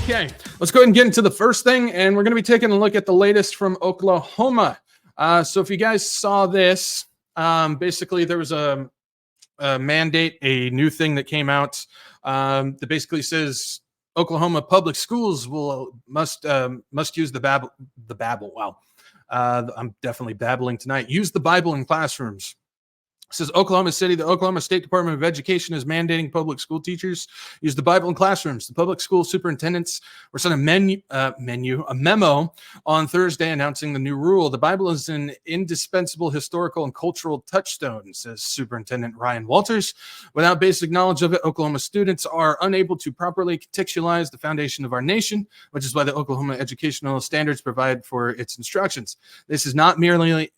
Okay, let's go ahead and get into the first thing, and we're going to be taking a look at the latest from Oklahoma. So if you guys saw this, basically there was a mandate, a new thing that came out that basically says Oklahoma public schools must use the Bible. Wow, I'm definitely babbling tonight. Use the Bible in classrooms. It says Oklahoma City, the Oklahoma State Department of Education is mandating public school teachers use the Bible in classrooms. The public school superintendents were sent a memo on Thursday announcing the new rule. The Bible is an indispensable historical and cultural touchstone, says Superintendent Ryan Walters. Without basic knowledge of it, Oklahoma students are unable to properly contextualize the foundation of our nation, which is why the Oklahoma educational standards provide for its instructions. This is not merely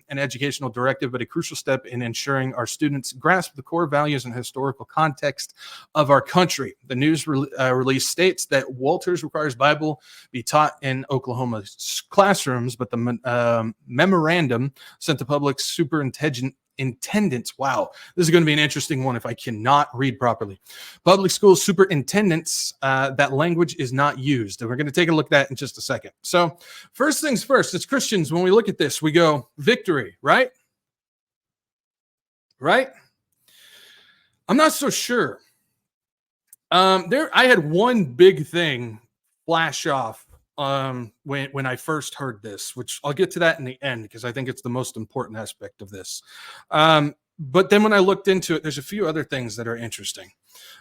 an educational directive, but a crucial step in ensuring our students grasp the core values and historical context of our country. The news release states that Walters requires Bible be taught in Oklahoma classrooms, but the memorandum sent to public superintendents. Wow, this is going to be an interesting one if I cannot read properly. Public school superintendents, that language is not used. And we're going to take a look at that in just a second. So first things first, as Christians, when we look at this, we go victory, right? Right? I'm not so sure. I had one big thing flash off when I first heard this, which I'll get to that in the end because I think it's the most important aspect of this. But then when I looked into it, there's a few other things that are interesting.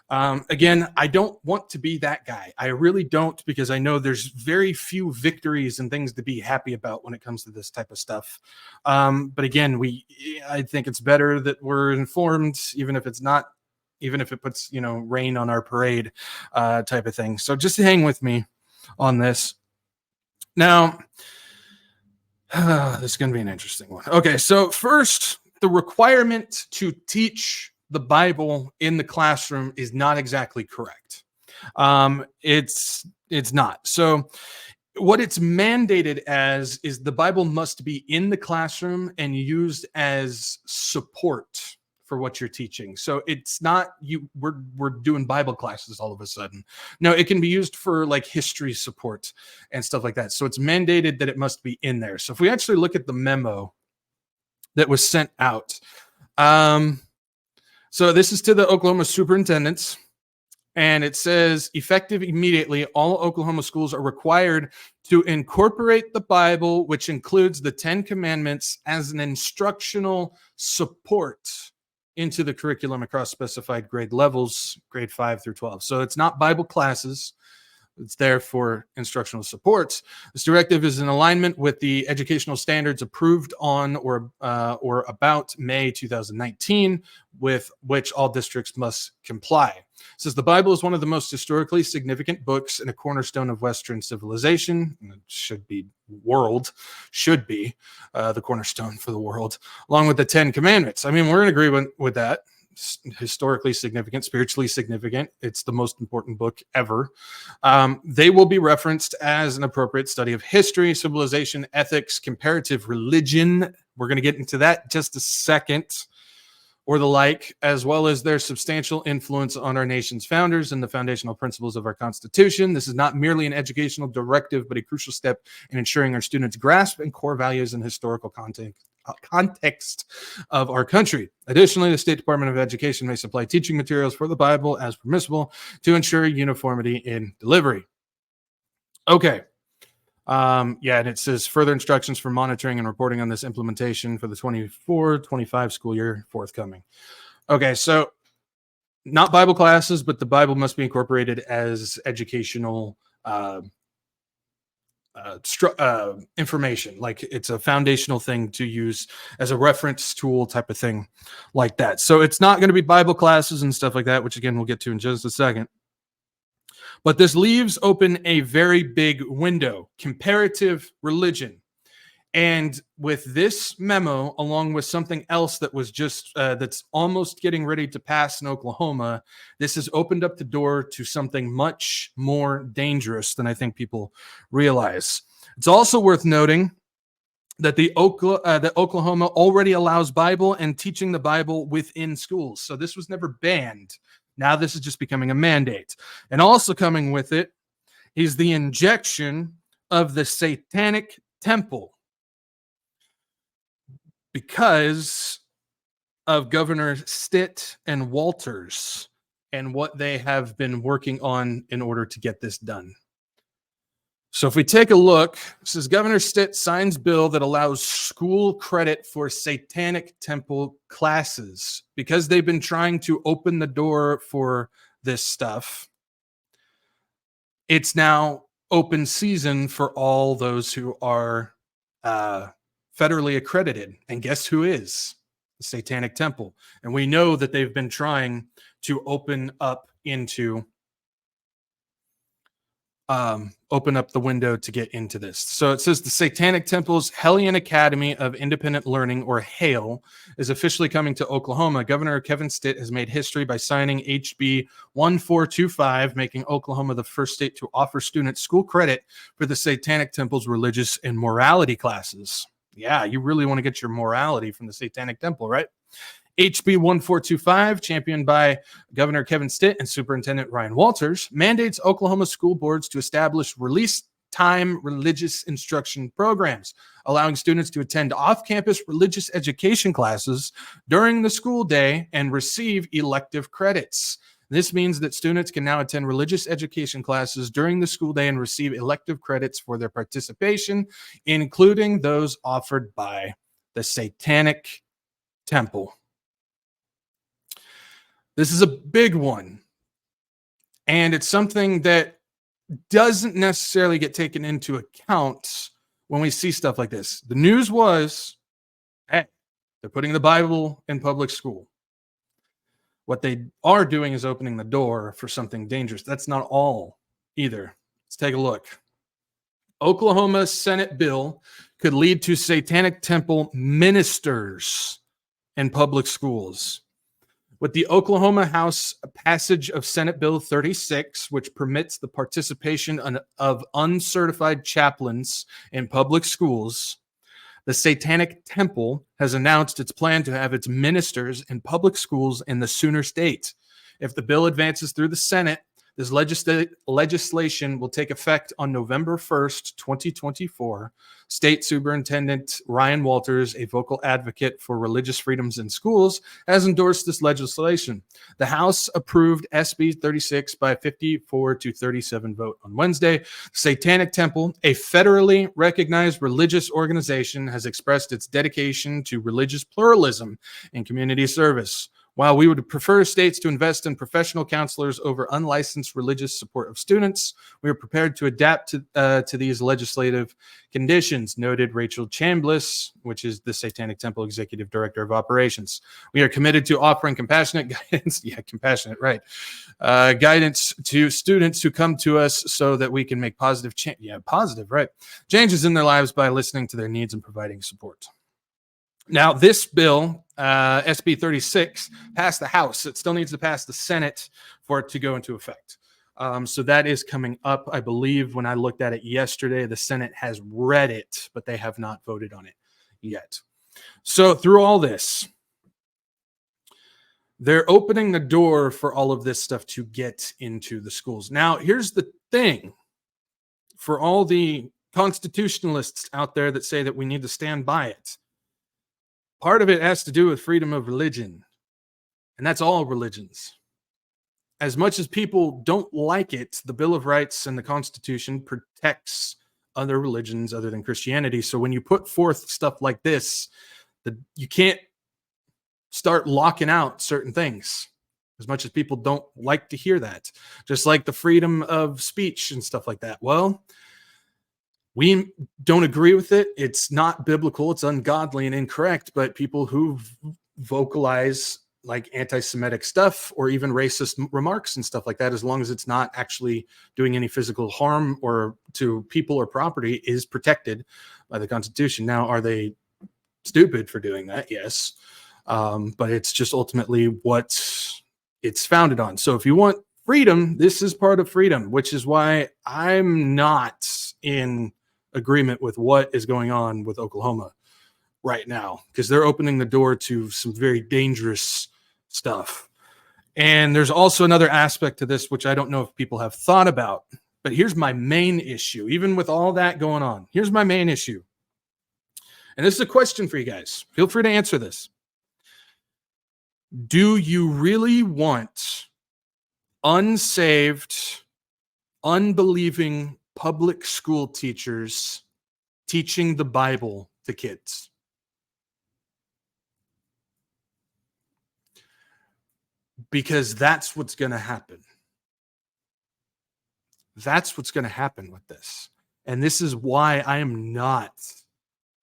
Again, I don't want to be that guy. I really don't, because I know there's very few victories and things to be happy about when it comes to this type of stuff. But again, I think it's better that we're informed, even if it puts, rain on our parade, type of thing. So just hang with me on this. Now, this is going to be an interesting one. Okay, so first, the requirement to teach the Bible in the classroom is not exactly correct. It's not. So what it's mandated as is the Bible must be in the classroom and used as support for what you're teaching. So it's not we're doing Bible classes all of a sudden. No, it can be used for like history support and stuff like that. So it's mandated that it must be in there. So if we actually look at the memo that was sent out, so this is to the Oklahoma superintendents, and it says, effective immediately, all Oklahoma schools are required to incorporate the Bible, which includes the 10 Commandments, as an instructional support into the curriculum across specified grade levels, grade 5 through 12. So it's not Bible classes. It's there for instructional supports. This directive is in alignment with the educational standards approved on or about May 2019, with which all districts must comply. It says the Bible is one of the most historically significant books and a cornerstone of Western civilization. It should be the cornerstone for the world, along with the 10 Commandments. I mean, we're in agreement with that. Historically significant, spiritually significant. It's the most important book ever. They will be referenced as an appropriate study of history, civilization, ethics, comparative religion. We're going to get into that just a second, or the like, as well as their substantial influence on our nation's founders and the foundational principles of our Constitution. This is not merely an educational directive, but a crucial step in ensuring our students grasp and core values and historical context of our country. Additionally, the State Department of Education may supply teaching materials for the Bible as permissible to ensure uniformity in delivery. Okay. And it says further instructions for monitoring and reporting on this implementation for the 24-25 school year forthcoming. Okay, so not Bible classes, but the Bible must be incorporated as educational information. Like it's a foundational thing to use as a reference tool type of thing like that. So it's not going to be Bible classes and stuff like that, which again, we'll get to in just a second. But this leaves open a very big window, comparative religion. And with this memo, along with something else that was just that's almost getting ready to pass in Oklahoma, this has opened up the door to something much more dangerous than I think people realize. It's also worth noting that Oklahoma already allows Bible and teaching the Bible within schools. So this was never banned. Now this is just becoming a mandate. And also coming with it is the injection of the Satanic Temple because of Governor Stitt and Walters and what they have been working on in order to get this done. So if we take a look, it says Governor Stitt signs bill that allows school credit for Satanic Temple classes because they've been trying to open the door for this stuff. It's now open season for all those who are federally accredited. And guess who is? The Satanic Temple. And we know that they've been trying to open up the window to get into this. So it says the Satanic Temple's Hellion Academy of Independent Learning, or HAIL, is officially coming to Oklahoma. Governor Kevin Stitt has made history by signing HB 1425, making Oklahoma the first state to offer students school credit for the Satanic Temple's religious and morality classes. Yeah, you really want to get your morality from the Satanic Temple, right? HB 1425, championed by Governor Kevin Stitt and Superintendent Ryan Walters, mandates Oklahoma school boards to establish release time religious instruction programs, allowing students to attend off-campus religious education classes during the school day and receive elective credits. This means that students can now attend religious education classes during the school day and receive elective credits for their participation, including those offered by the Satanic Temple. This is a big one, and it's something that doesn't necessarily get taken into account when we see stuff like this. The news was, hey, they're putting the Bible in public school. What they are doing is opening the door for something dangerous. That's not all either. Let's take a look. Oklahoma Senate bill could lead to Satanic Temple ministers in public schools. With the Oklahoma House passage of Senate Bill 36, which permits the participation of uncertified chaplains in public schools, the Satanic Temple has announced its plan to have its ministers in public schools in the Sooner State. If the bill advances through the Senate, this legislation will take effect on November 1st, 2024. State Superintendent Ryan Walters, a vocal advocate for religious freedoms in schools, has endorsed this legislation. The House approved SB 36 by 54-37 vote on Wednesday. Satanic Temple, a federally recognized religious organization, has expressed its dedication to religious pluralism and community service. While we would prefer states to invest in professional counselors over unlicensed religious support of students, we are prepared to adapt to these legislative conditions, noted Rachel Chambliss, which is the Satanic Temple Executive Director of Operations. We are committed to offering compassionate guidance, guidance to students who come to us so that we can make changes in their lives by listening to their needs and providing support. Now, this bill, SB 36, passed the House. It still needs to pass the Senate for it to go into effect. So that is coming up. I believe when I looked at it yesterday, the Senate has read it, but they have not voted on it yet. So through all this, they're opening the door for all of this stuff to get into the schools. Now, here's the thing. For all the constitutionalists out there that say that we need to stand by it, part of it has to do with freedom of religion, and that's all religions. As much as people don't like it, the Bill of Rights and the Constitution protects other religions other than Christianity. So when you put forth stuff like this, you can't start locking out certain things, as much as people don't like to hear that. Just like the freedom of speech and stuff like that. Well, we don't agree with it. It's not biblical. It's ungodly and incorrect. But people who vocalize like anti-Semitic stuff or even racist remarks and stuff like that, as long as it's not actually doing any physical harm or to people or property, is protected by the Constitution. Now, are they stupid for doing that? Yes. But it's just ultimately what it's founded on. So if you want freedom, this is part of freedom, which is why I'm not in agreement with what is going on with Oklahoma right now, because they're opening the door to some very dangerous stuff. And there's also another aspect to this, which I don't know if people have thought about, but here's my main issue. Even with all that going on, here's my main issue. And this is a question for you guys. Feel free to answer this. Do you really want unsaved, unbelieving public school teachers teaching the Bible to kids? Because that's what's going to happen. That's what's going to happen with this. And this is why I am not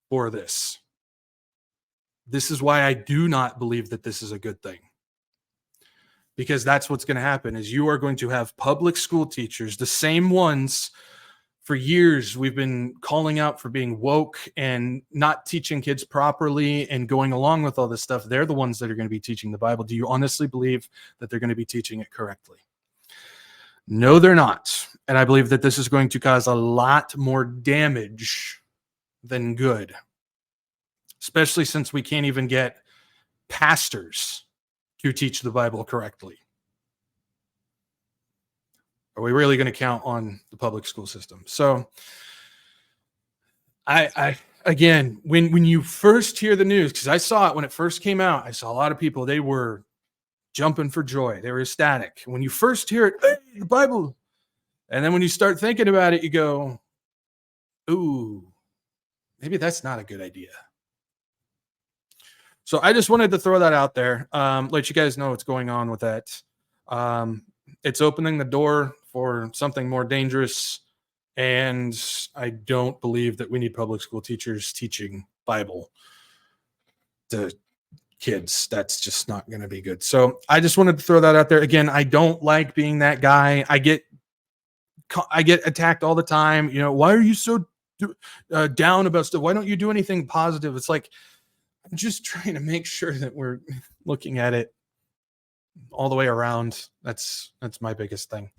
for this. This is why I do not believe that this is a good thing. Because that's what's going to happen, is you are going to have public school teachers, the same ones for years we've been calling out for being woke and not teaching kids properly and going along with all this stuff. They're the ones that are going to be teaching the Bible. Do you honestly believe that they're going to be teaching it correctly? No, they're not. And I believe that this is going to cause a lot more damage than good, especially since we can't even get pastors to teach the Bible correctly. Are we really going to count on the public school system? So I again, when you first hear the news, because I saw it when it first came out, I saw a lot of people, they were jumping for joy. They were ecstatic. When you first hear it, hey, the Bible. And then when you start thinking about it, you go, ooh, maybe that's not a good idea. So I just wanted to throw that out there, let you guys know what's going on with that. It's opening the door for something more dangerous, and I don't believe that we need public school teachers teaching Bible to kids. That's just not going to be good. So I just wanted to throw that out there. Again, I don't like being that guy. I get attacked all the time. You know, why are you so down about stuff? Why don't you do anything positive? It's like, I'm just trying to make sure that we're looking at it all the way around. That's my biggest thing.